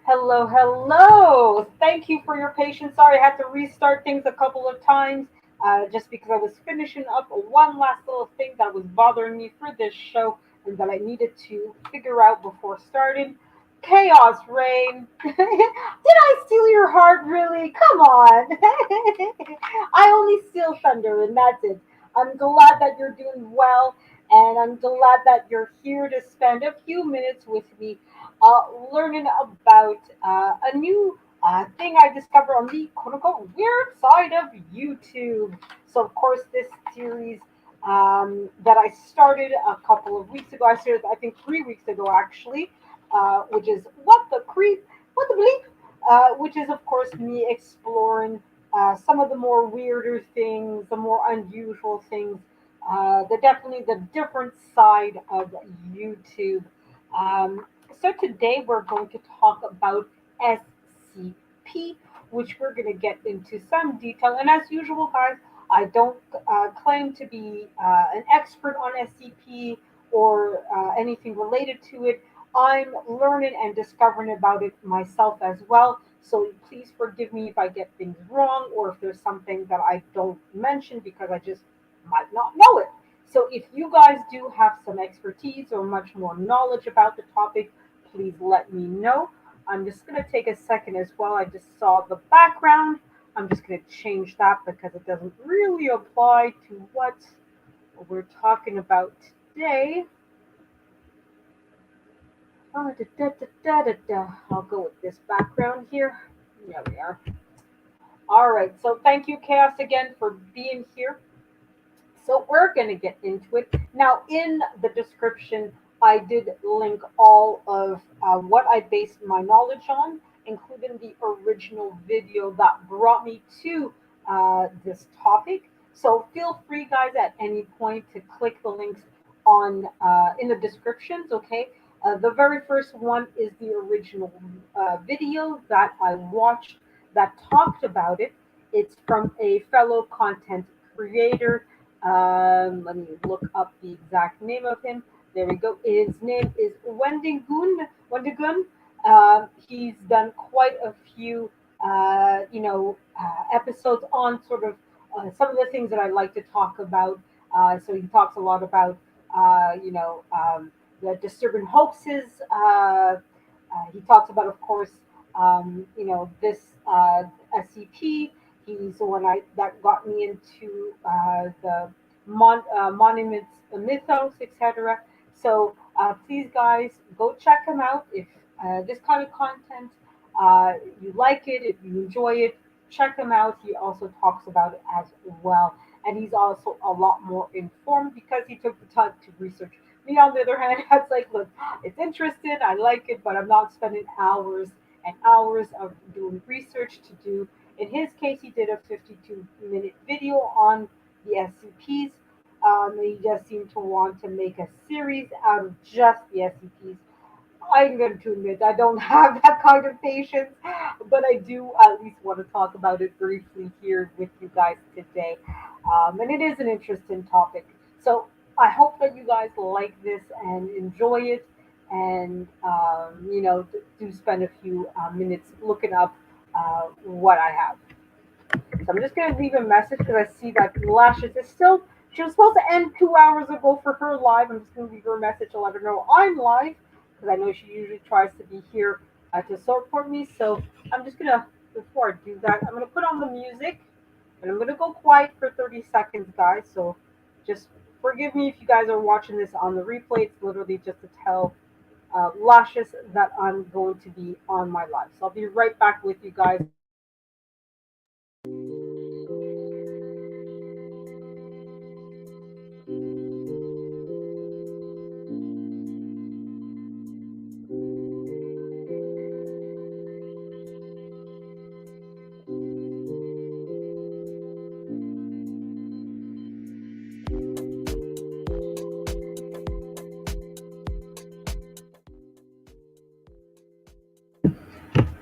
Hello, hello. Thank you for your patience. Sorry, I had to restart things a couple of times just because I was finishing up one last little thing that was bothering me for this show and that I needed to figure out before starting. Chaos Rain. Did I steal your heart, really? Come on. I only steal thunder, and that's it. I'm glad that you're doing well, and I'm glad that you're here to spend a few minutes with me learning about a new thing I discovered on the quote unquote weird side of YouTube. So, of course, this series that I started a couple of weeks ago, I started, I think, 3 weeks ago actually, which is What the Creep, What the Bleep, which is, of course, me exploring some of the more weirder things, the more unusual things, definitely the different side of YouTube. Um, so today we're going to talk about SCP, which we're going to get into some detail. And as usual, guys, I don't claim to be an expert on SCP or anything related to it. I'm learning and discovering about it myself as well. So please forgive me if I get things wrong or if there's something that I don't mention because I just might not know it. So if you guys do have some expertise or much more knowledge about the topic, please let me know. I'm just going to take a second as well. I just saw the background. I'm just going to change that because it doesn't really apply to what we're talking about today. I'll go with this background here. There we are. All right. So thank you, Chaos, again for being here. So we're going to get into it. Now, in the description, I did link all of what I based my knowledge on, including the original video that brought me to this topic. So feel free, guys, at any point to click the links on in the descriptions. Okay. The very first one is the original video that I watched that talked about it. It's from a fellow content creator. Let me look up the exact name of him. There we go. His name is Wendigoon. Wendigoon. He's done quite a few, episodes on sort of some of the things that I like to talk about. So he talks a lot about, the disturbing hoaxes. He talks about, of course, this SCP. He's the one that got me into the monuments, the mythos, etc. So Please, guys, go check him out. If this kind of content you like it, if you enjoy it, check him out. He also talks about it as well, and he's also a lot more informed because he took the time to research. Me, on the other hand, it's like, look, it's interesting, I like it, but I'm not spending hours and hours of doing research to do. In his case, he did a 52-minute video on the SCPs. He just seemed to want to make a series out of just the SCPs. I'm going to admit I don't have that kind of patience, but I do at least want to talk about it briefly here with you guys today. And it is an interesting topic. So I hope that you guys like this and enjoy it, and do spend a few minutes looking up what I have. So I'm just gonna leave a message because I see that Lashes is still. She was supposed to end 2 hours ago for her live. I'm just gonna leave her a message to let her know I'm live because I know she usually tries to be here to support me. So I'm just gonna, before I do that, I'm gonna put on the music and I'm gonna go quiet for 30 seconds, guys. So just forgive me if you guys are watching this on the replay. It's literally just to tell Lashes that I'm going to be on my live. So I'll be right back with you guys.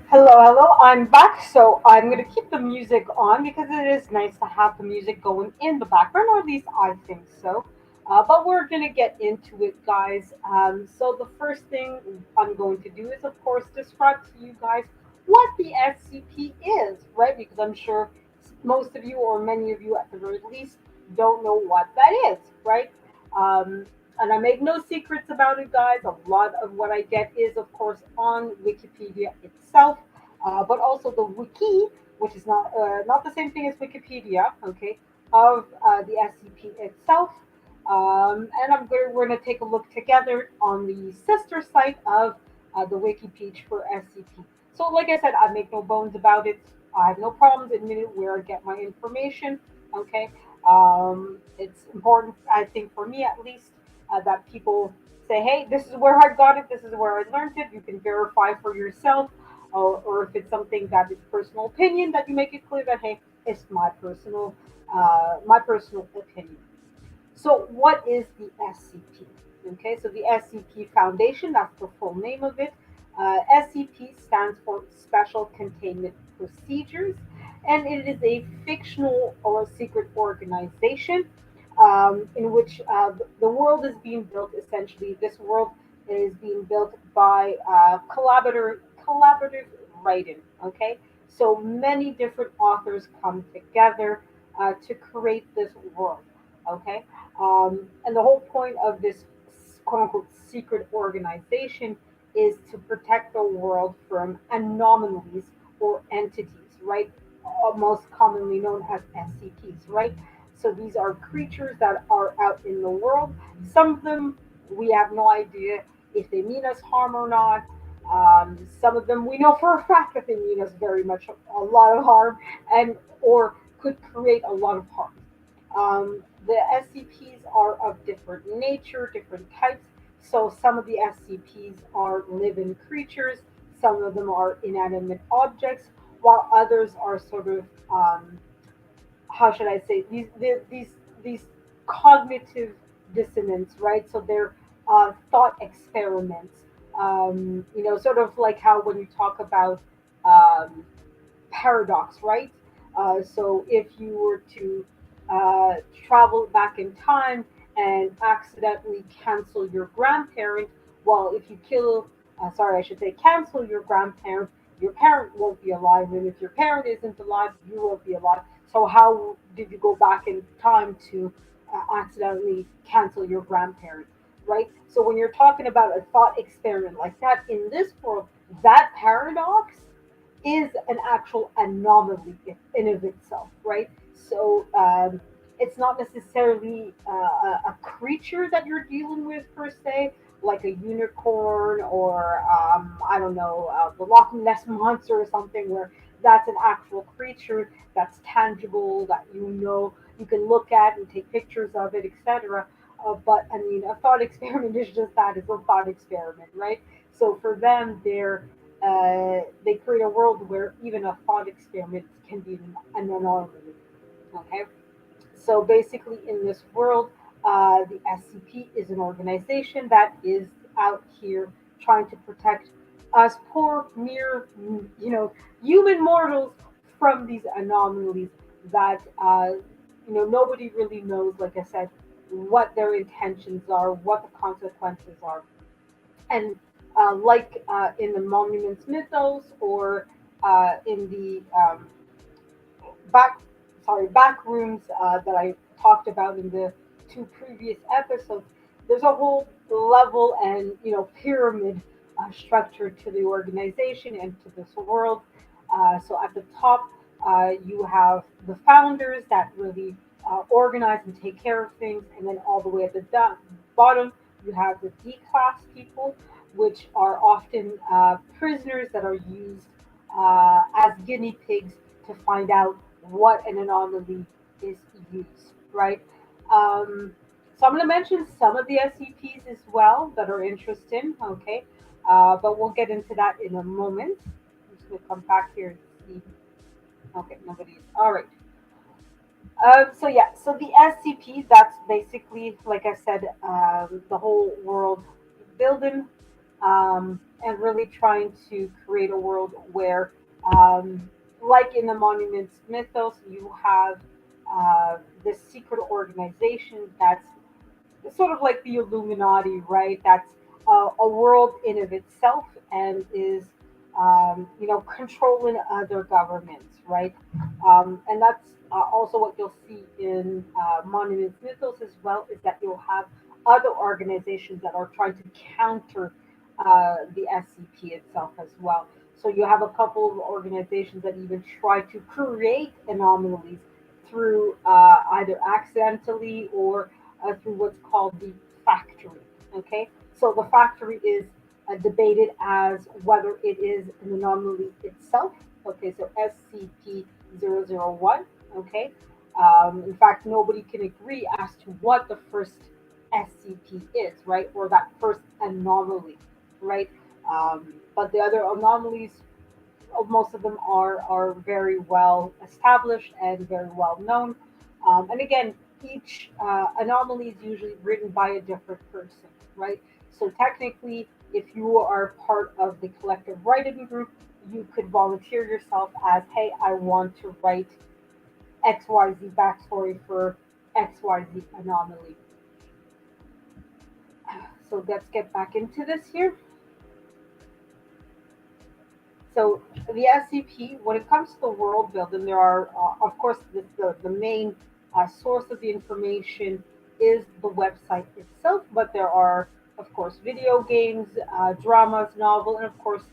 Hello, hello. I'm back. So I'm going to keep the music on because it is nice to have the music going in the background, or at least I think so. But we're going to get into it, guys. So the first thing I'm going to do is, of course, describe to you guys what the SCP is, right? Because I'm sure most of you, or many of you at the very least, don't know what that is, right? Um, and I make no secrets about it, guys. A lot of what I get is, of course, on Wikipedia itself, but also the wiki, which is not the same thing as Wikipedia, okay, of the SCP itself. And we're gonna take a look together on the sister site of the wiki page for SCP. So, like I said, I make no bones about it. I have no problems admitting where I get my information. Okay, it's important, I think, for me at least, that people say, "Hey, this is where I got it. This is where I learned it." You can verify for yourself, or if it's something that is personal opinion, that you make it clear that, hey, it's my personal opinion. So, what is the SCP? Okay, so the SCP Foundation, that's the full name of it. SCP stands for Special Containment Procedures, and it is a fictional or secret organization in which the world is being built. Essentially, this world is being built by collaborative writing. Okay, so many different authors come together to create this world. Okay, and the whole point of this quote unquote secret organization is to protect the world from anomalies or entities, right? Most commonly known as SCPs, right? So these are creatures that are out in the world. Some of them we have no idea if they mean us harm or not. Some of them we know for a fact that they mean us very much a lot of harm, and or could create a lot of harm. The SCPs are of different nature, different types. So some of the SCPs are living creatures, some of them are inanimate objects, while others are sort of how should I say these cognitive dissonance, right? So they're thought experiments. Sort of like how when you talk about um, paradox, right? So if you were to uh, travel back in time and accidentally cancel your grandparent, well, if you sorry, I should say, cancel your parent won't be alive, and if your parent isn't alive, you won't be alive. So how did you go back in time to accidentally cancel your grandparent, right? So when you're talking about a thought experiment like that in this world, that paradox is an actual anomaly in of itself, right? So it's not necessarily a creature that you're dealing with per se, like a unicorn or I don't know, the Loch Ness monster or something, where that's an actual creature that's tangible that you can look at and take pictures of it, etc. But I mean, a thought experiment is just that, it's a thought experiment, right? So for them, they create a world where even a thought experiment can be an anomaly. Okay, so basically, in this world, the SCP is an organization that is out here trying to protect us poor, mere, human mortals from these anomalies that, nobody really knows, like I said, what their intentions are, what the consequences are. And in the Monuments mythos or in the back back rooms that I talked about in the two previous episodes, there's a whole level and pyramid structure to the organization and to this world. So at the top, you have the founders that really organize and take care of things, and then all the way at the bottom, you have the D class people, which are often prisoners that are used as guinea pigs to find out what an anomaly is used, right? So I'm going to mention some of the SCPs as well that are interesting, okay? But we'll get into that in a moment. I'm just going to come back here and see. Okay, nobody's. All right. So yeah, so the SCP, that's basically, like I said, the whole world building, and really trying to create a world where, like in the Monuments mythos, you have this secret organization that's sort of like the Illuminati, right? That's a world in of itself and is, controlling other governments, right? And that's also what you'll see in Monuments Mythos as well, is that you'll have other organizations that are trying to counter the SCP itself as well. So you have a couple of organizations that even try to create anomalies through either accidentally or through what's called the factory. Okay, so the factory is debated as whether it is an anomaly itself. Okay, so SCP-001. Okay, in fact, nobody can agree as to what the first SCP is, right, or that first anomaly, right? But the other anomalies, most of them are very well established and very well known. And again, each anomaly is usually written by a different person, right? So technically, if you are part of the collective writing group, you could volunteer yourself as, hey, I want to write XYZ backstory for XYZ anomaly. So let's get back into this here. So the SCP, when it comes to the world building, there are, of course, the main source of the information is the website itself, but there are, of course, video games, dramas, novel, and of course,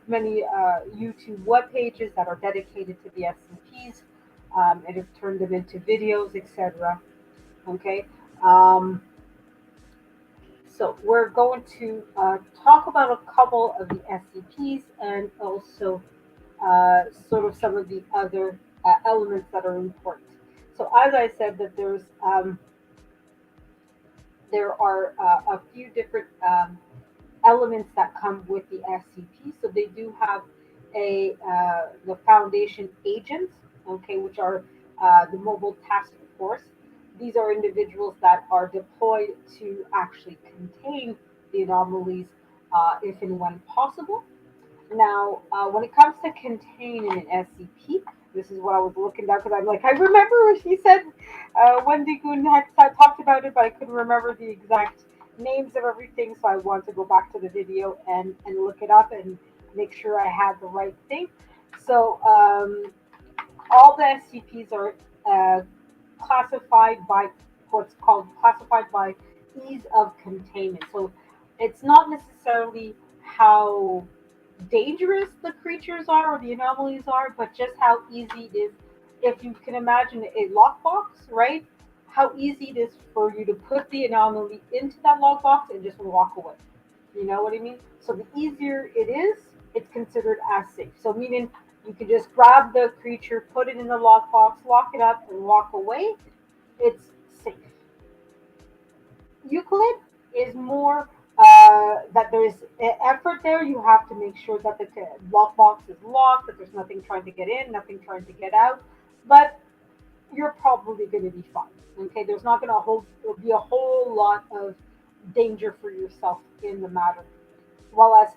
many YouTube web pages that are dedicated to the SCPs and have turned them into videos, etc. Okay. Um, so we're going to talk about a couple of the SCPs and also sort of some of the other elements that are important. So as I said, that there are a few different elements that come with the SCP. So they do have the Foundation agents, okay, which are the Mobile Task Force. These are individuals that are deployed to actually contain the anomalies if and when possible. Now, when it comes to containing an SCP, this is what I was looking down because I'm like, I remember she said Wendy Goon had talked about it, but I couldn't remember the exact names of everything. So I want to go back to the video and look it up and make sure I had the right thing. So all the SCPs are classified by what's called classified by ease of containment. So it's not necessarily how dangerous the creatures are or the anomalies are, but just how easy it is. If you can imagine a lockbox, right? how easy it is for you to put the anomaly into that log box and just walk away. You know what I mean? So the easier it is, it's considered as safe. So meaning you can just grab the creature, put it in the log box, lock it up, and walk away. It's safe. Euclid is more that there's effort there. You have to make sure that the lockbox is locked, that there's nothing trying to get in, nothing trying to get out. But you're probably going to be fine. Okay, there's not going to be a whole lot of danger for yourself in the matter. While as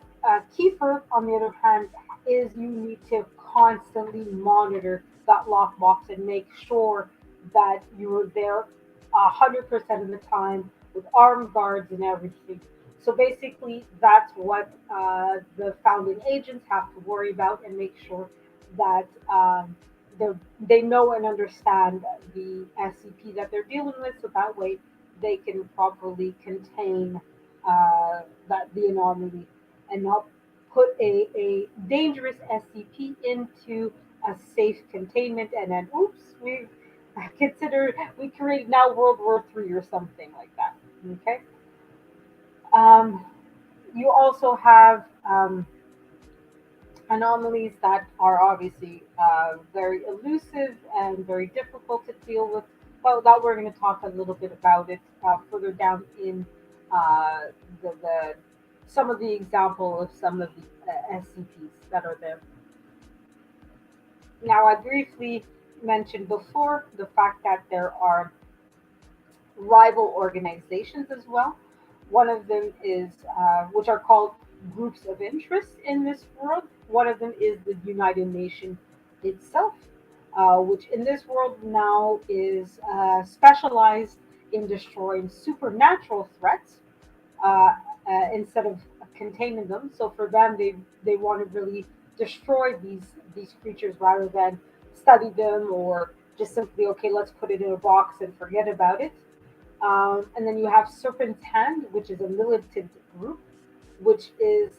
Kiefer, on the other hand, is you need to constantly monitor that lockbox and make sure that you are there 100% of the time with armed guards and everything. So basically, that's what the founding agents have to worry about and make sure that they know and understand the SCP that they're dealing with, so that way they can properly contain the anomaly and not put a dangerous SCP into a safe containment, and then oops, we consider we create now World War III or something like that. Okay. Um, you also have anomalies that are obviously very elusive and very difficult to deal with. But that we're going to talk a little bit about it further down in uh, the some of the example of some of the SCPs that are there. Now, I briefly mentioned before the fact that there are rival organizations as well. One of them is, which are called groups of interest in this world. One of them is the United Nations itself, which in this world now is specialized in destroying supernatural threats instead of containing them. So for them, they want to really destroy these creatures rather than study them or just simply okay, let's put it in a box and forget about it. And then you have Serpent Hand, which is a militant group, which is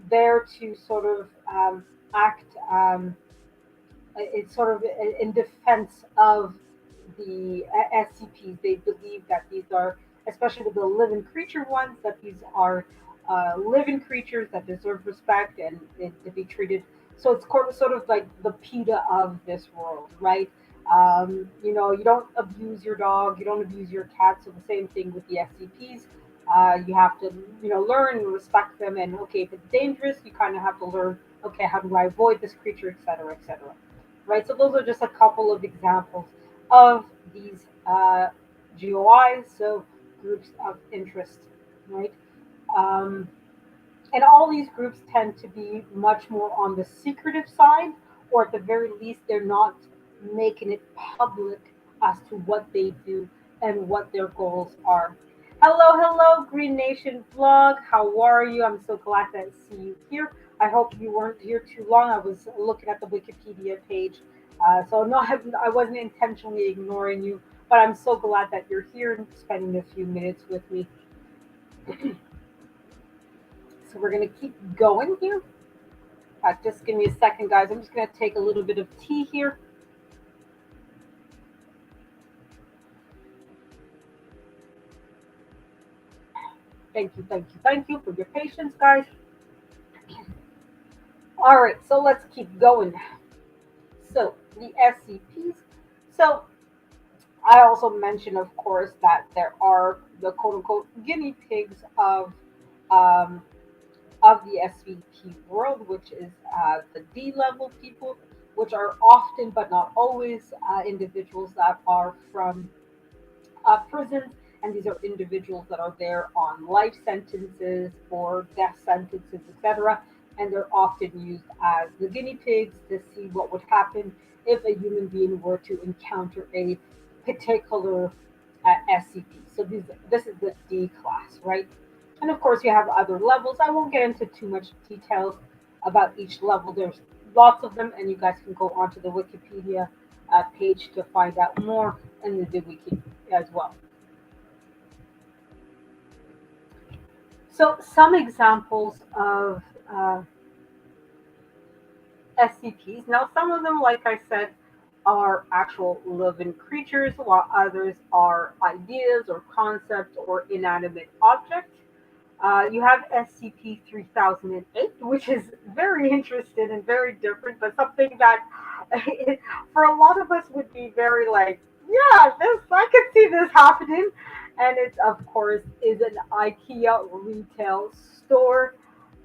there to sort of act. It's sort of in defense of the SCPs. They believe that these are, especially with the living creature ones, that these are living creatures that deserve respect and to be treated. So it's sort of like the PETA of this world, right? You know, you don't abuse your dog, you don't abuse your cat. So the same thing with the SCPs. You have to, learn and respect them. And okay, if it's dangerous, you kind of have to learn. Okay, how do I avoid this creature, etc., etc. Right. So those are just a couple of examples of these GOIs, so groups of interest, right? Um, and all these groups tend to be much more on the secretive side, or at the very least, they're not making it public as to what they do and what their goals are. Hello, hello, Green Nation Vlog. How are you? I'm so glad to see you here. I hope you weren't here too long. I was looking at the Wikipedia page. So no, I wasn't intentionally ignoring you, but I'm so glad that you're here and spending a few minutes with me. So we're going to keep going here. Just give me a second, guys. I'm just going to take a little bit of tea here. Thank you, thank you, thank you for your patience, guys. All right, so let's keep going. So the SCPs. So I also mentioned, of course, that there are the quote unquote guinea pigs um, of the SVP world, which is the D level people, which are often but not always individuals that are from prisons. And these are individuals that are there on life sentences or death sentences, etc. And they're often used as the guinea pigs to see what would happen if a human being were to encounter a particular SCP. So this is the D class, right? And of course, you have other levels. I won't get into too much details about each level. There's lots of them, and you guys can go onto the Wikipedia page to find out more, and the wiki as well. So, some examples of SCPs. Now, some of them, like I said, are actual living creatures, while others are ideas or concepts or inanimate objects. You have SCP 3008, which is very interesting and very different, but something that for a lot of us would be very like, yeah, this I could see this happening. And it's of course is an IKEA retail store,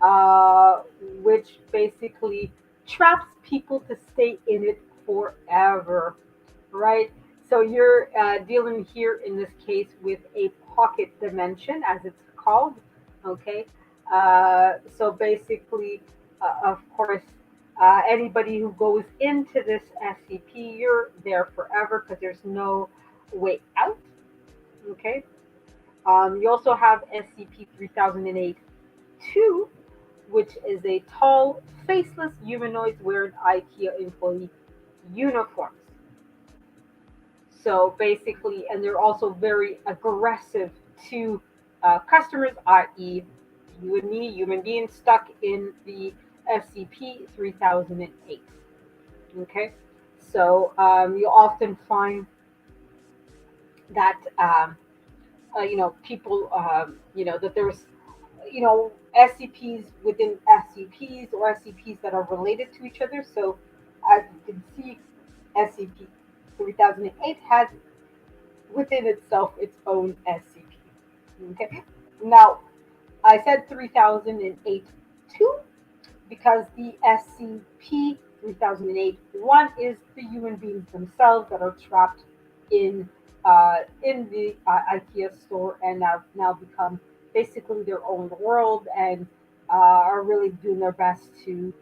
uh, which basically traps people to stay in it forever, right? So you're dealing here in this case with a pocket dimension, as it's called. Okay, so basically, of course, anybody who goes into this SCP, you're there forever because there's no way out. Okay, you also have SCP 3008 2, which is a tall, faceless humanoid wearing IKEA employee uniforms. So basically, and they're also very aggressive to customers, i.e., you and me, human beings stuck in the SCP 3008. Okay, so you often find that people that there's SCPs within SCPs or SCPs that are related to each other. So as you can see, SCP 3008 has within itself its own SCP. Okay. Now, I said 3008 2 because the SCP 3008 1 is the human beings themselves that are trapped in the IKEA store and have now become basically their own world and are really doing their best to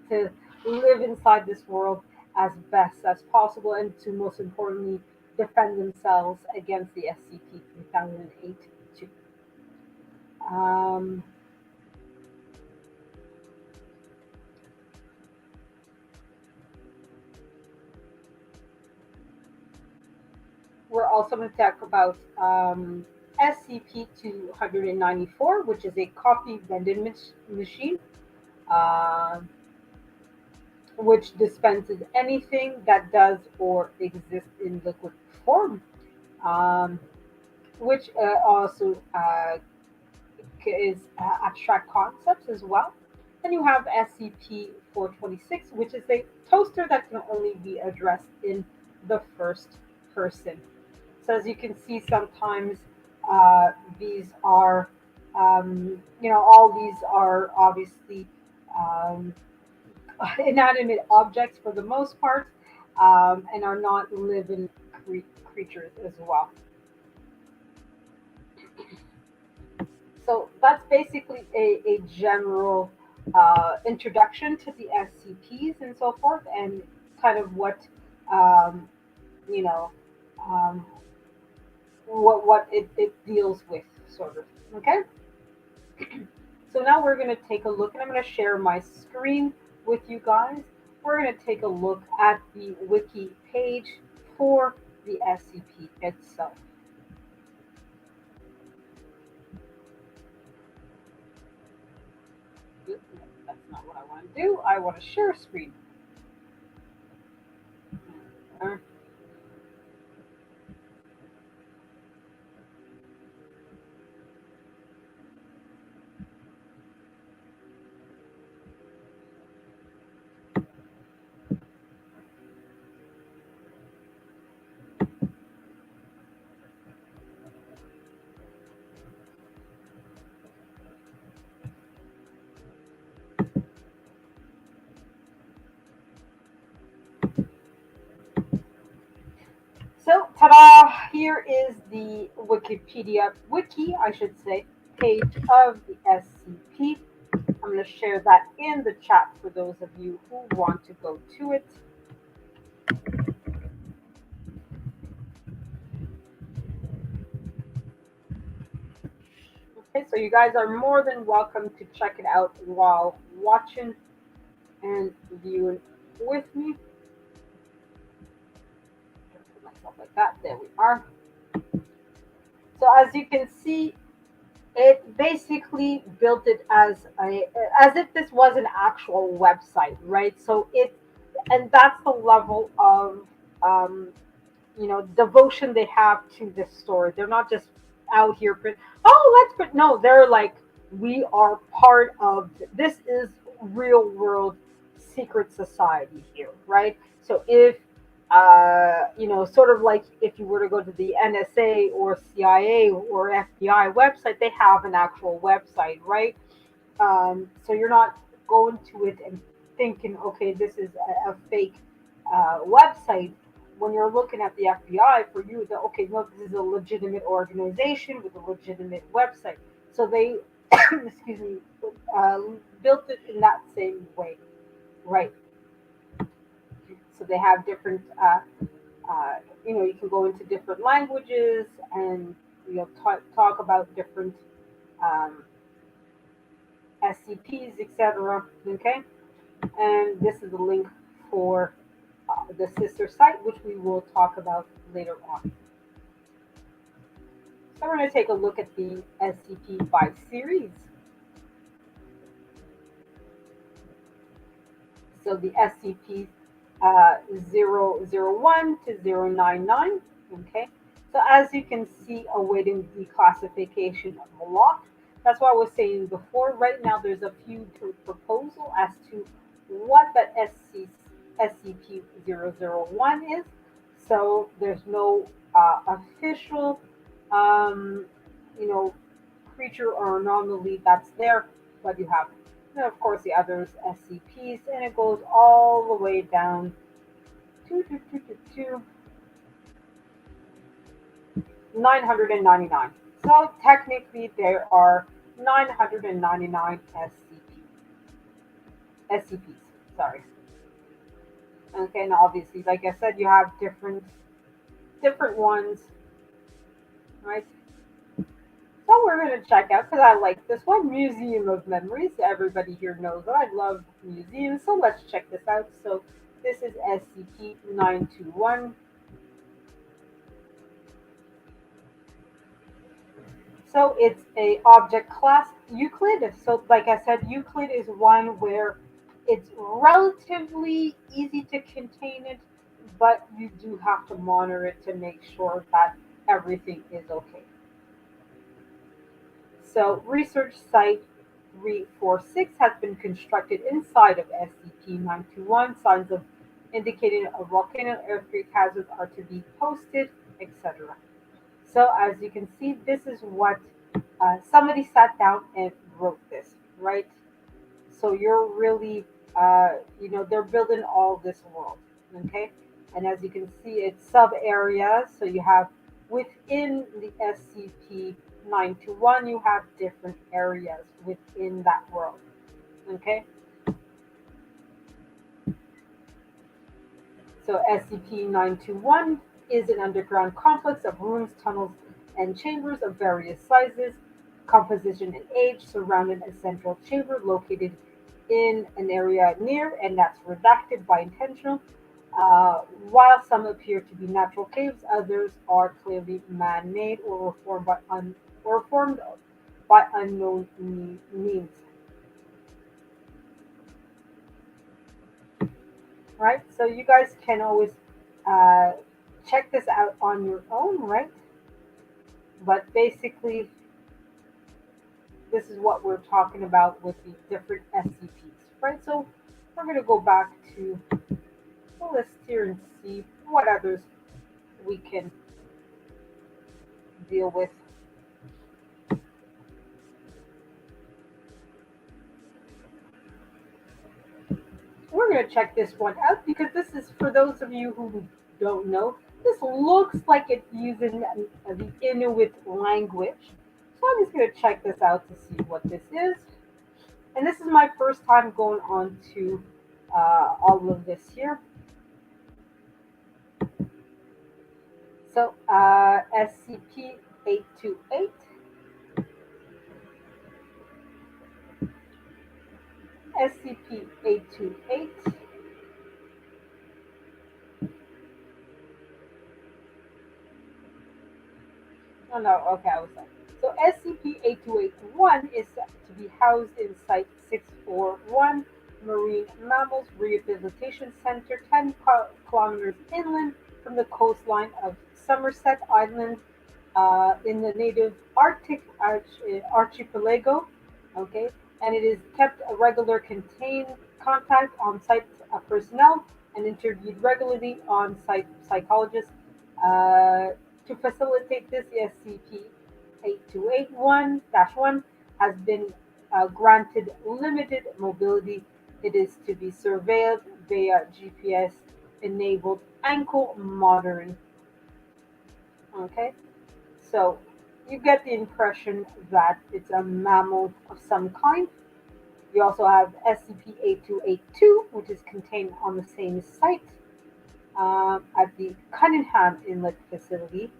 to live inside this world as best as possible and to most importantly defend themselves against the SCP 3008 too. Um, we're also going to talk about SCP 294, which is a coffee vending machine, uh, which dispenses anything that does or exists in liquid form, um, which also is abstract concepts as well. Then you have SCP 426, which is a toaster that can only be addressed in the first person. So as you can see, sometimes these are, all these are obviously um, inanimate objects for the most part, and are not living creatures as well. So that's basically a general introduction to the SCPs and so forth, and kind of um, you know um, what it deals with, sort of. Okay. So now we're going to take a look, and I'm going to share my screen with you guys. We're going to take a look at the wiki page for the SCP itself. That's not what I want to do. I want to share screen. Uh, So, ta-da! Here is the Wikipedia wiki, I should say, page of the SCP. I'm going to share that in the chat for those of you who want to go to it. Okay, so you guys are more than welcome to check it out while watching and viewing with me. Put myself like that. There we are. So as you can see, it basically built it as if this was an actual website, right? So And that's the level of um, devotion they have to this story. They're not just out here no, they're like, we are part of this is real world secret society here, right? So if sort of like if you were to go to the NSA or CIA or FBI website, they have an actual website, right? So you're not going to it and thinking, okay, this is a fake website. When you're looking at the FBI, for you, okay, no, this is a legitimate organization with a legitimate website. So they, excuse me, uh, built it in that same way, right? So they have different, you can go into different languages and talk about different um, SCPs, etc. Okay, and this is a link for the sister site, which we will talk about later on. So we're going to take a look at the SCP-5 series. So the SCP 001 to 099. Okay, so as you can see, awaiting declassification locked. That's what I was saying before. Right now, there's a few proposal as to what that SCP-001 is. So there's no official, um, you know, creature or anomaly that's there, but you have, of course, the others SCPs, and it goes all the way down to 999. So technically, there are 999 SCPs. Sorry. Okay, and obviously, like I said, you have different ones, right? So we're going to check out, because I like this one, Museum of Memories. Everybody here knows that I love museums, so let's check this out. So this is SCP-921. So it's a object class Euclid. So like I said, Euclid is one where it's relatively easy to contain it, but you do have to monitor it to make sure that everything is okay. So research site 346 has been constructed inside of SCP-921. Signs of indicating a volcano earthquake hazards are to be posted, etc. So as you can see, this is what somebody sat down and wrote this, right? So you're really, they're building all this world, okay? And as you can see, it's sub areas. So you have within the SCP 921, you have different areas within that world, okay? So SCP 921 is an underground complex of rooms, tunnels, and chambers of various sizes, composition, and age, surrounding a central chamber located in an area near, and that's redacted by intentional. While some appear to be natural caves, others are clearly man-made or formed by unknown means. Right? So you guys can always uh, check this out on your own, right? But basically, this is what we're talking about with the different SCPs, right? So we're going to go back to the list here and see what others we can deal with. We're going to check this one out because this is for those of you who don't know. This looks like it's using the Inuit language. So I'm just going to check this out to see what this is. And this is my first time going on to all of this here. So SCP 828. SCP 828. Oh no, okay, I was sorry. So SCP 8281 is to be housed in Site 641. Marine Mammals Rehabilitation Center, 10 kilometers inland from the coastline of Somerset Island in the native Arctic archipelago. Okay, and it is kept a regular contained contact on site personnel and interviewed regularly on site psychologists. Uh, to facilitate this, the SCP 8281-1 has been granted limited mobility. It is to be surveilled via GPS enabled ankle monitoring. Okay, so you get the impression that it's a mammal of some kind. You also have SCP-8282, which is contained on the same site at the Cunningham Inlet facility.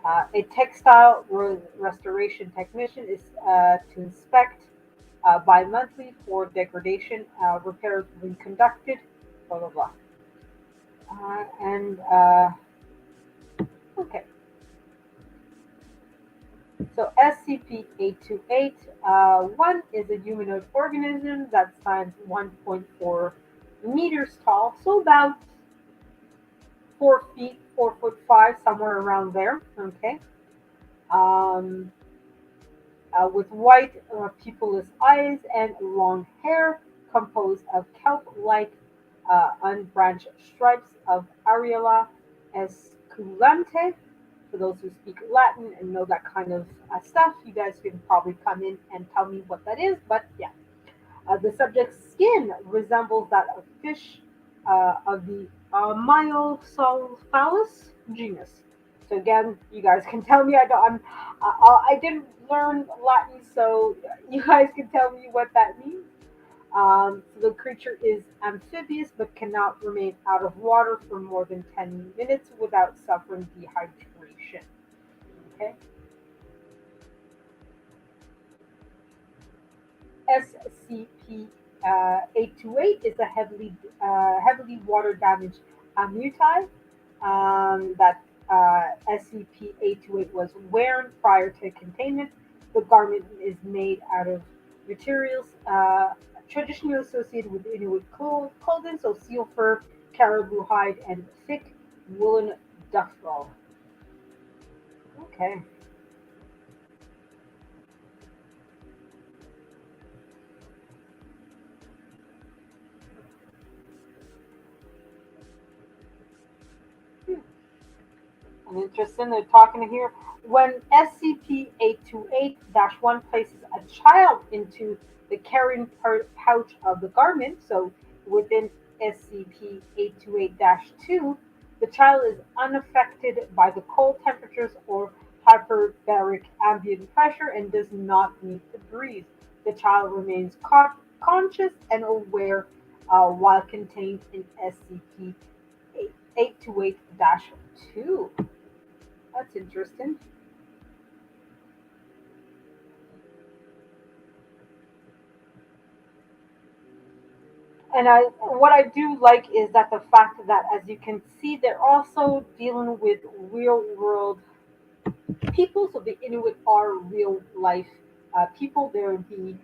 A textile restoration technician is to inspect bi-monthly for degradation. Repairs will be conducted, blah, blah, blah. And okay, so SCP-828-1 is a humanoid organism that stands 1.4 meters tall, so about 4 feet, 4 foot 5, somewhere around there. Okay, um, with white pupilless eyes and long hair, composed of kelp-like unbranched stripes of Areola esculente. For those who speak Latin and know that kind of stuff, you guys can probably come in and tell me what that is. But yeah, the subject's skin resembles that of fish of the Myocephalus genus. So again, you guys can tell me. I didn't learn Latin, so you guys can tell me what that means. So the creature is amphibious but cannot remain out of water for more than 10 minutes without suffering dehydration. Okay. SCP-828 is a heavily water damaged mutai that SCP-828 was wearing prior to containment. The garment is made out of materials traditionally associated with Inuit clothing, so seal fur, caribou hide, and thick woolen duffel. Okay. And interesting, they're talking here. When SCP-828-1 places a child into the carrying pouch of the garment, so within SCP-828-2, the child is unaffected by the cold temperatures or hyperbaric ambient pressure and does not need to breathe. The child remains conscious and aware while contained in SCP-828-2. That's interesting. And what I do like is that the fact that, as you can see, they're also dealing with real world people. So the Inuit are real life people. They're the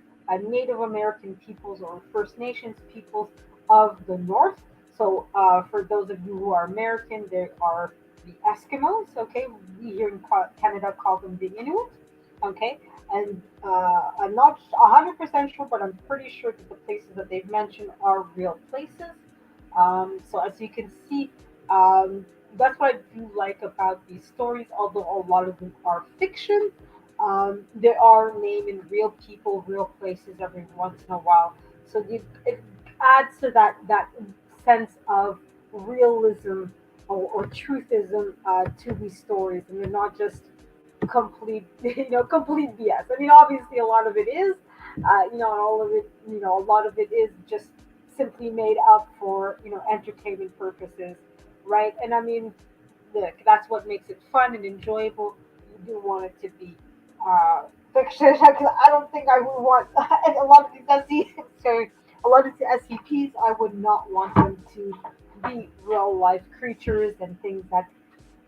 Native American peoples or First Nations peoples of the North. So for those of you who are American, there are the Eskimos. Okay, we here in Canada call them the Inuit. Okay, and I'm not 100% sure, but I'm pretty sure that the places that they've mentioned are real places. So as you can see, that's what I do like about these stories, although a lot of them are fiction. They are naming real people, real places every once in a while, so it adds to that sense of realism or truthism to these stories, and they're not just complete complete BS. I mean, obviously a lot of it is, and all of it, a lot of it is just simply made up for entertainment purposes, right? And I mean, look, that's what makes it fun and enjoyable. You do want it to be fiction because I don't think I would want a lot of these sorry, a lot of the SCPs. I would not want them to be real life creatures and things that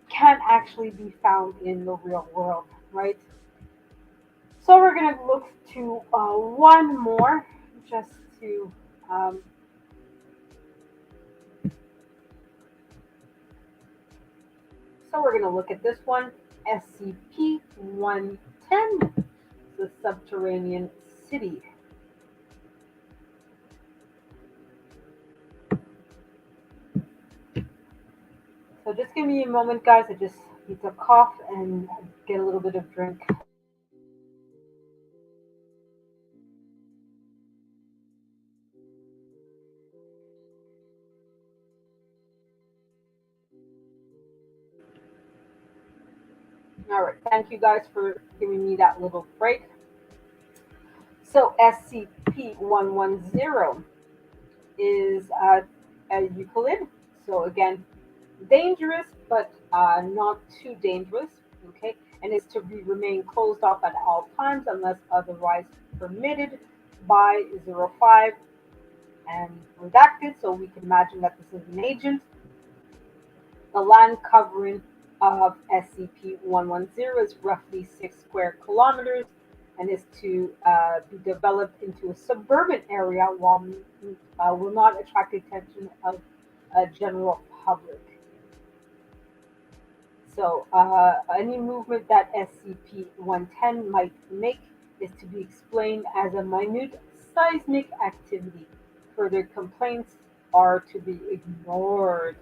can actually be found in the real world, right? So we're gonna look to one more, just to um, so we're going to look at this one, SCP-110, the subterranean city. So just give me a moment, guys. I just need to cough and get a little bit of drink. All right, thank you guys for giving me that little break. So SCP-110 is a Euclid. So again, dangerous, but not too dangerous. Okay, and is to be remain closed off at all times unless otherwise permitted by 05 and redacted. So we can imagine that this is an agent. The land covering of SCP-110 is roughly 6 square kilometers and is to be developed into a suburban area while will not attract the attention of a general public. So any movement that SCP-110 might make is to be explained as a minute seismic activity. Further complaints are to be ignored.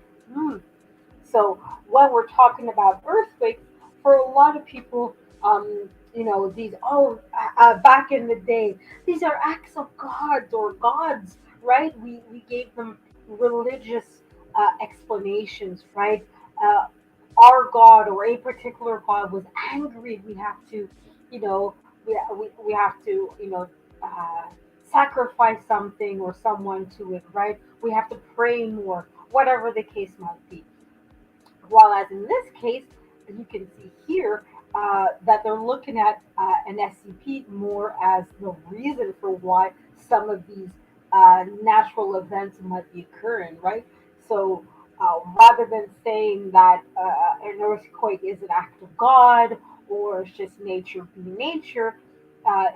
So when we're talking about earthquakes, for a lot of people, these back in the day, these are acts of gods or gods, right? We gave them religious explanations, right? Uh, our God or a particular God was angry. We have to, you know, we have to, uh, sacrifice something or someone to it, right? We have to pray more, whatever the case might be. While as in this case, you can see here that they're looking at an SCP more as the reason for why some of these natural events might be occurring, right? So rather than saying that an earthquake is an act of God or it's just nature being nature,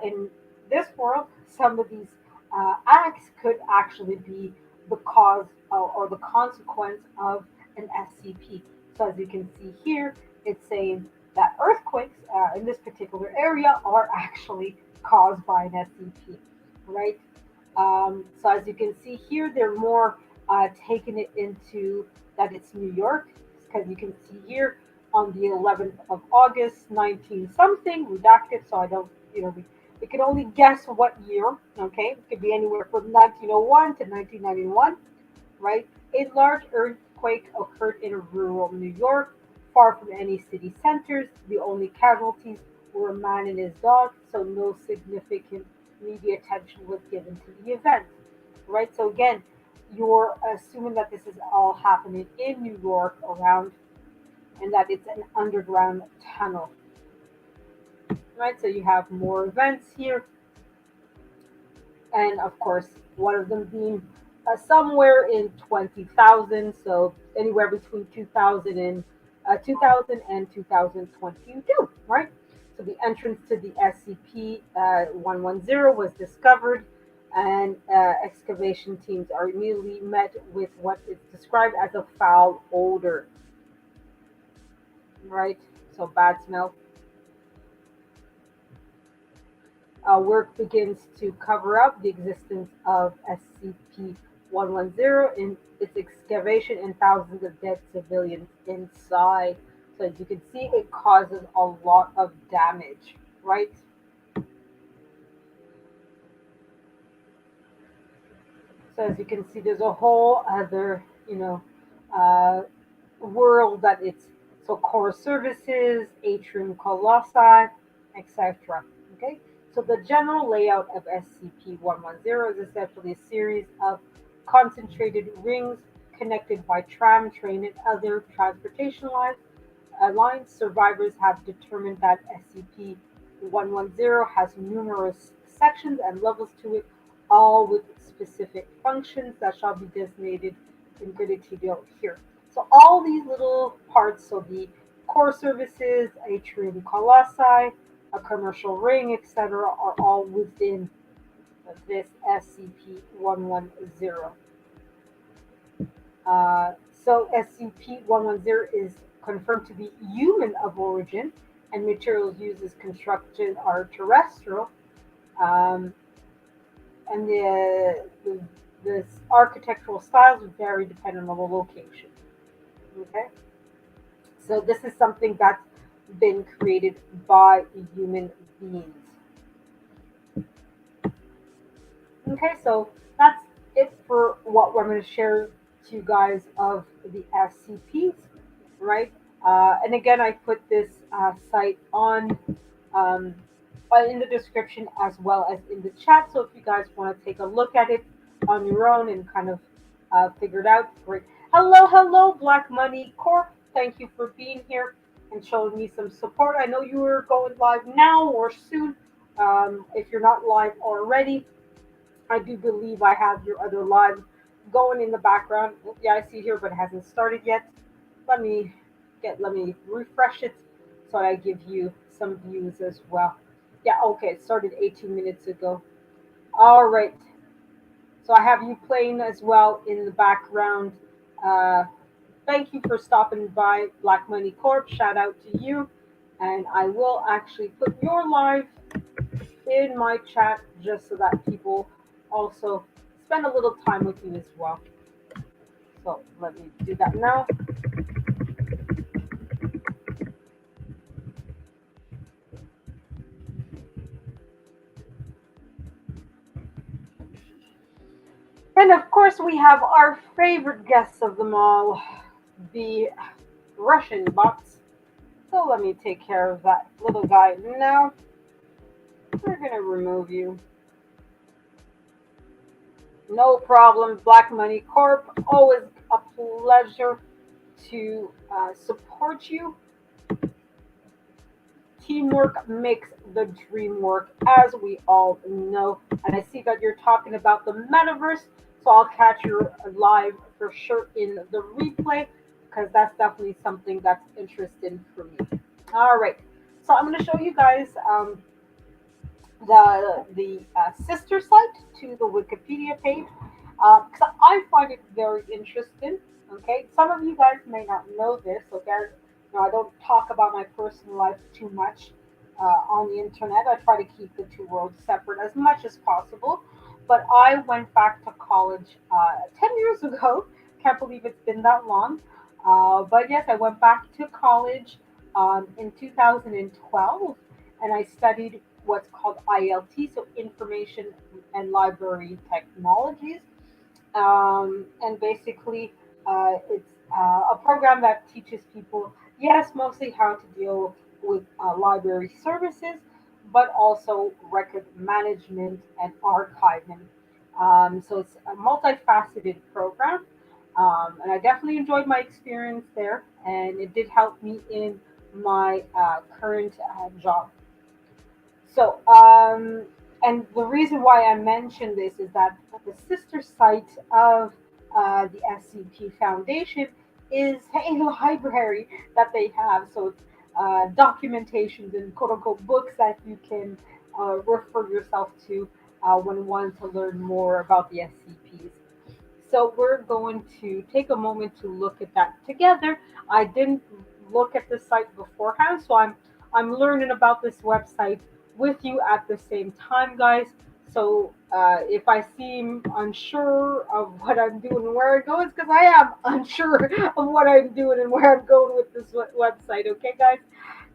in this world, some of these acts could actually be the cause or the consequence of an SCP. So as you can see here, it's saying that earthquakes in this particular area are actually caused by an SCP, right? So as you can see here, they're more taking it into that it's New York, because you can see here on the 11th of August, 19 something, redacted, so I don't, we can only guess what year, okay? It could be anywhere from 1901 to 1991, right? A large earthquake occurred in rural New York, far from any city centers. The only casualties were a man and his dog, so no significant media attention was given to the event, right? So again, you're assuming that this is all happening in New York around, and that it's an underground tunnel, right? So you have more events here, and of course, one of them being somewhere in 20,000, so anywhere between 2000 and 2022, right? So the entrance to the SCP 110 was discovered, and excavation teams are immediately met with what is described as a foul odor, right? So bad smell. Work begins to cover up the existence of SCP-110 in its excavation and thousands of dead civilians inside. So as you can see, it causes a lot of damage, right? So as you can see, there's a whole other, uh, world that it's so core services, atrium colossi, etc. Okay, so the general layout of SCP-110 is essentially a series of concentrated rings connected by tram, train, and other transportation lines. Survivors have determined that SCP-110 has numerous sections and levels to it, all with specific functions that shall be designated in greater detail here. So all these little parts, so the core services, atrium colossi, a commercial ring, etc., are all within this SCP-110. So SCP-110 is confirmed to be human of origin, and materials used as construction are terrestrial. Um, and the architectural styles vary depending on the location. Okay, so this is something that's been created by human beings. Okay, so that's it for what we're going to share to you guys of the SCPs, right? And again, I put this site um, in the description as well as in the chat. So if you guys want to take a look at it on your own and kind of figure it out, great. Hello, hello, Black Money Corp. Thank you for being here and showing me some support. I know you are going live now or soon. If you're not live already, I do believe I have your other live going in the background. Yeah, I see here, but it hasn't started yet. Let me let me refresh it so I give you some views as well. Yeah, okay, it started 18 minutes ago. All right. So I have you playing as well in the background. Uh, Thank you for stopping by Black Money Corp. Shout out to you. And I will actually put your live in my chat just so that people also spend a little time with you as well. So let me do that now. And of course, we have our favorite guests of them all, the Russian bots. So let me take care of that little guy now. We're going to remove you. No problem, Black Money Corp. Always a pleasure to support you. Teamwork makes the dream work, as we all know. And I see that you're talking about the metaverse, so I'll catch you live for sure in the replay because that's definitely something that's interesting for me. All right, so I'm going to show you guys the sister site to the Wikipedia page because I find it very interesting. Okay, some of you guys may not know this. Okay, I don't talk about my personal life too much on the internet. I try to keep the two worlds separate as much as possible. But I went back to college 10 years ago. Can't believe it's been that long. But yes, I went back to college in 2012 and I studied what's called ILT, so Information and Library Technologies. And basically, it's a program that teaches people, yes, mostly how to deal with library services, but also record management and archiving. So it's a multifaceted program. And I definitely enjoyed my experience there, and it did help me in my current job. So, and the reason why I mention this is that the sister site of the SCP Foundation is a library that they have. So, it's documentations and quote unquote books that you can refer yourself to when wanting to learn more about the SCPs. So we're going to take a moment to look at that together. I didn't look at the site beforehand, so I'm learning about this website with you at the same time, guys. So if I seem unsure of what I'm doing and where I'm going, it's because I am unsure of what I'm doing and where I'm going with this website. Okay, guys.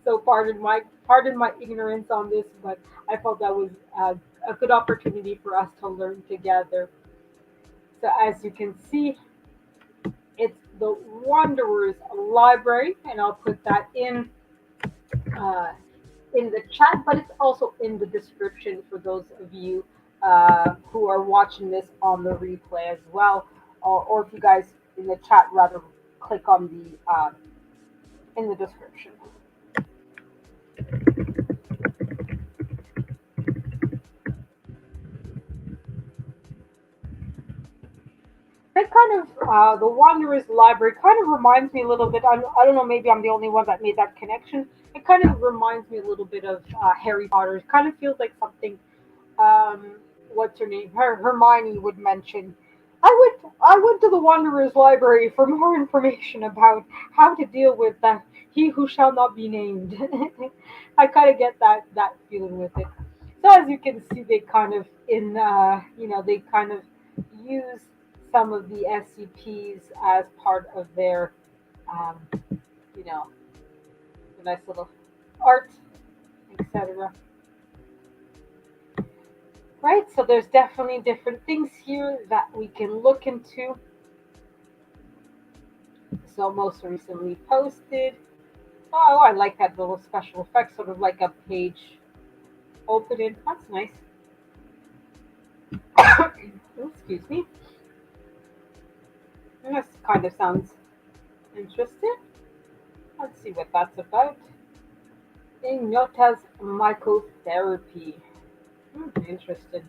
So pardon my ignorance on this, but I felt that was a good opportunity for us to learn together. So as you can see, it's the Wanderers Library, and I'll put that uh, in the chat, but it's also in the description for those of you who are watching this on the replay as well, or if you guys in the chat rather click on the in the description. It kind of the Wanderers Library kind of reminds me a little bit. I don't know. Maybe I'm the only one that made that connection. It kind of reminds me a little bit of Harry Potter. It kind of feels like something. Um, what's her name? Hermione would mention. I went to the Wanderer's Library for more information about how to deal with that he who shall not be named. I kind of get that feeling with it. So as you can see, they kind of they kind of use some of the SCPs as part of their um, you know the nice little art, etc. Right? So there's definitely different things here that we can look into. So most recently posted. Oh, I like that little special effect, sort of like a page opening. That's nice. Excuse me. This kind of sounds interesting. Let's see what that's about. Ignota's mycotherapy. Interesting.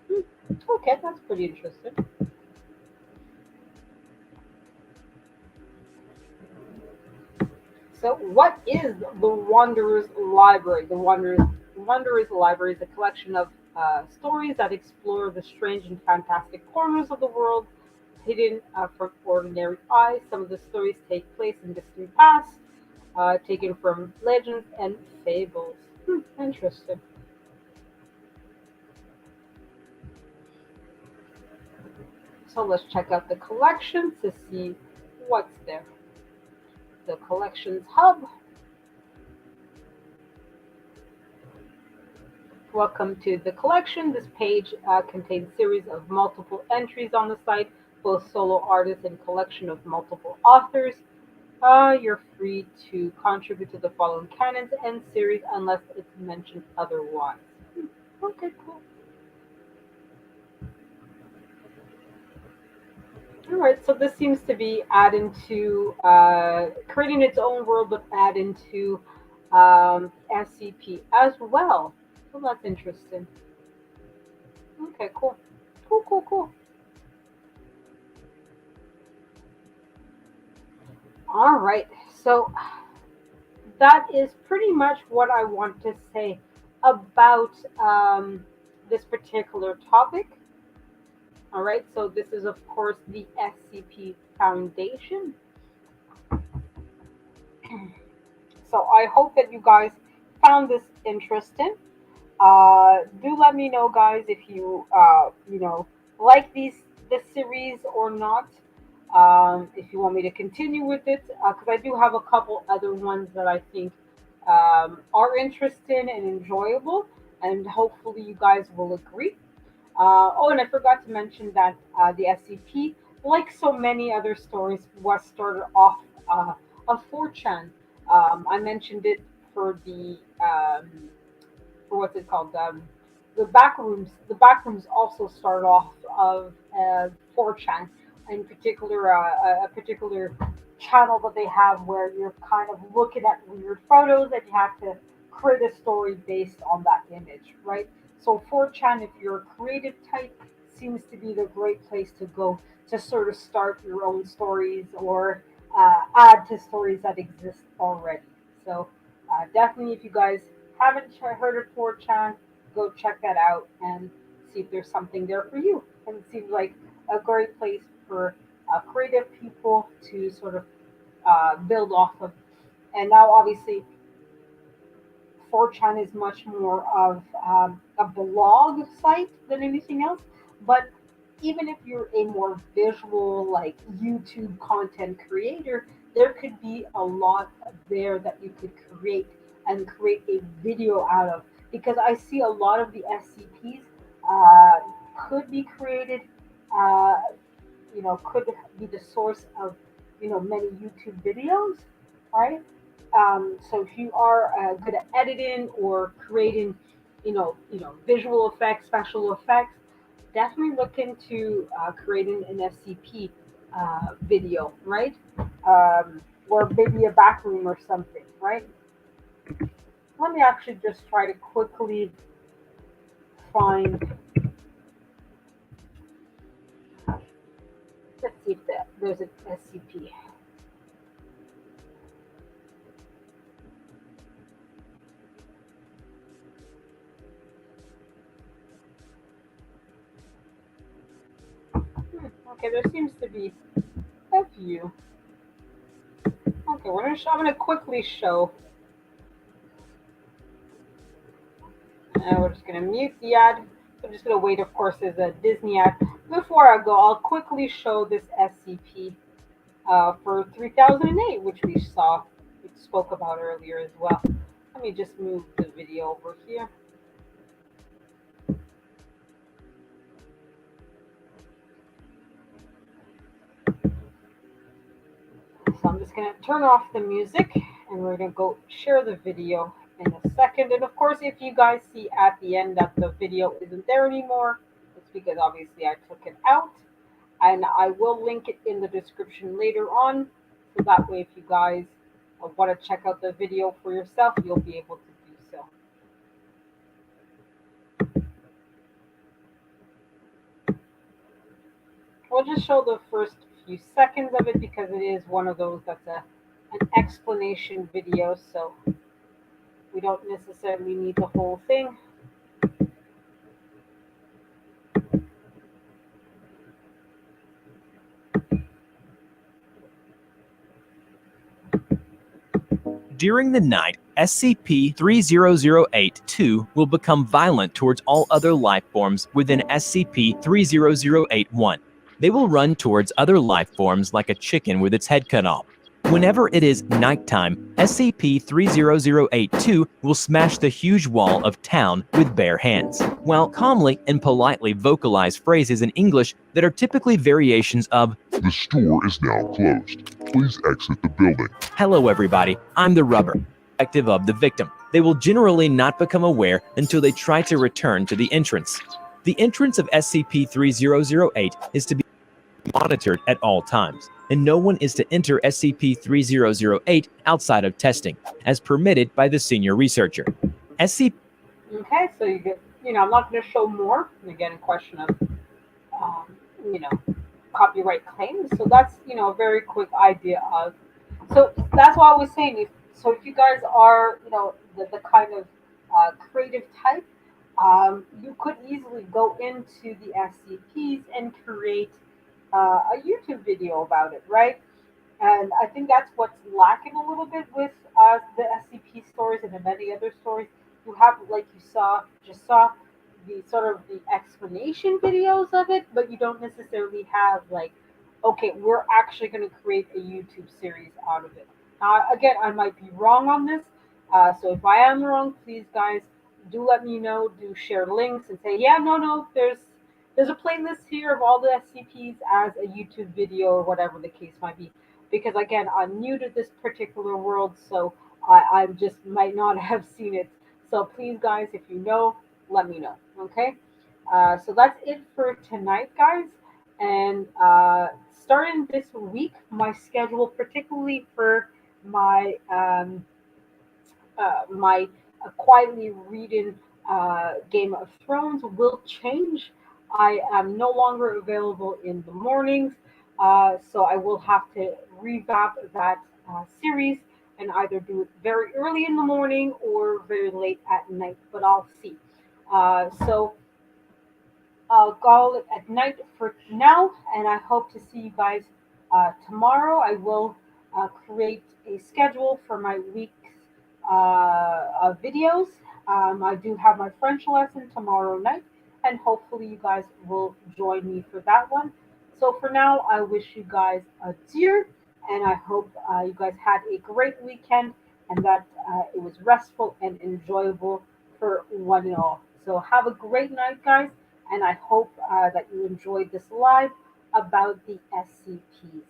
Hmm, okay, that's pretty interesting. So, what is the Wanderer's Library? The Wanderer's Library is a collection of stories that explore the strange and fantastic corners of the world, hidden from ordinary eyes. Some of the stories take place in distant past, taken from legends and fables. Interesting. So, let's check out the collections to see what's there. The collections hub. Welcome to the collection. This page contains series of multiple entries on the site, both solo artists and collection of multiple authors. You're free to contribute to the following canons and series unless it's mentioned otherwise. Okay, cool. All right, so this seems to be adding to creating its own world, but adding to SCP as well. So that's interesting. Okay, cool. Cool, cool, cool. All right, so that is pretty much what I want to say about this particular topic. All right, so this is, of course, the SCP Foundation. So I hope that you guys found this interesting. Do let me know, guys, if you like this series or not. If you want me to continue with it, because I do have a couple other ones that I think are interesting and enjoyable, and hopefully you guys will agree. Oh, and I forgot to mention that the SCP, like so many other stories, was started off on 4chan. I mentioned it for the for what's it called? The back rooms. The back rooms also start off of 4chan, in particular a particular channel that they have where you're kind of looking at weird photos and you have to create a story based on that image, right? So 4chan, if you're a creative type, seems to be the great place to go to sort of start your own stories or add to stories that exist already. So definitely, if you guys haven't heard of 4chan, go check that out and see if there's something there for you. And it seems like a great place for creative people to sort of build off of. And now, obviously, 4chan is much more of a blog site than anything else. But even if you're a more visual, like YouTube content creator, there could be a lot there that you could create and create a video out of. Because I see a lot of the SCPs could be created, uh, could be the source of, many YouTube videos, right? So if you are good at editing or creating, visual effects, special effects, definitely look into creating an SCP video, right? Or maybe a back room or something, right? Let me actually just try to quickly find. Let's see if there's an SCP. Okay, there seems to be a few. Okay, I'm gonna quickly show. We're just gonna mute the ad. I'm just gonna wait. Of course, there's a Disney ad. Before I go, I'll quickly show this SCP for 3008, which we spoke about earlier as well. Let me just move the video over here. So I'm just going to turn off the music and we're going to go share the video in a second. And of course, if you guys see at the end that the video isn't there anymore, it's because obviously I took it out. And I will link it in the description later on. So that way, if you guys want to check out the video for yourself, you'll be able to do so. We'll just show the first few seconds of it because it is one of those that's an explanation video, so we don't necessarily need the whole thing. During the night, SCP-3008-2 will become violent towards all other life forms within SCP-30081. They will run towards other life forms like a chicken with its head cut off. Whenever it is nighttime, SCP-30082 will smash the huge wall of town with bare hands, while calmly and politely vocalize phrases in English that are typically variations of, "The store is now closed. Please exit the building." "Hello everybody, I'm the rubber," perspective of the victim. They will generally not become aware until they try to return to the entrance. The entrance of SCP-3008 is to be monitored at all times, and no one is to enter SCP-3008 outside of testing, as permitted by the senior researcher. SCP. Okay, so I'm not going to show more. Again, a question of, you know, copyright claims. So that's, a very quick idea of. So that's why I was saying. If you guys are, the kind of creative type, you could easily go into the SCPs and create a YouTube video about it, right? And I think that's what's lacking a little bit with the SCP stories and the many other stories. You have, like you just saw, the sort of the explanation videos of it, but you don't necessarily have like, okay, we're actually going to create a YouTube series out of it. Again, I might be wrong on this, so if I am wrong, please guys do let me know. Do share links and say, yeah, no, there's a playlist here of all the SCPs as a YouTube video or whatever the case might be. Because again, I'm new to this particular world, so I just might not have seen it. So please, guys, if you know, let me know. Okay. So that's it for tonight, guys. And starting this week, my schedule, particularly for my my quietly reading Game of Thrones, will change. I am no longer available in the mornings, so I will have to revamp that series and either do it very early in the morning or very late at night. But I'll see. So I'll call it at night for now, and I hope to see you guys tomorrow. I will create a schedule for my week's videos. I do have my French lesson tomorrow night, and hopefully you guys will join me for that one. So for now, I wish you guys a dear, and I hope you guys had a great weekend and that it was restful and enjoyable for one and all. So have a great night, guys, and I hope that you enjoyed this live about the SCPs.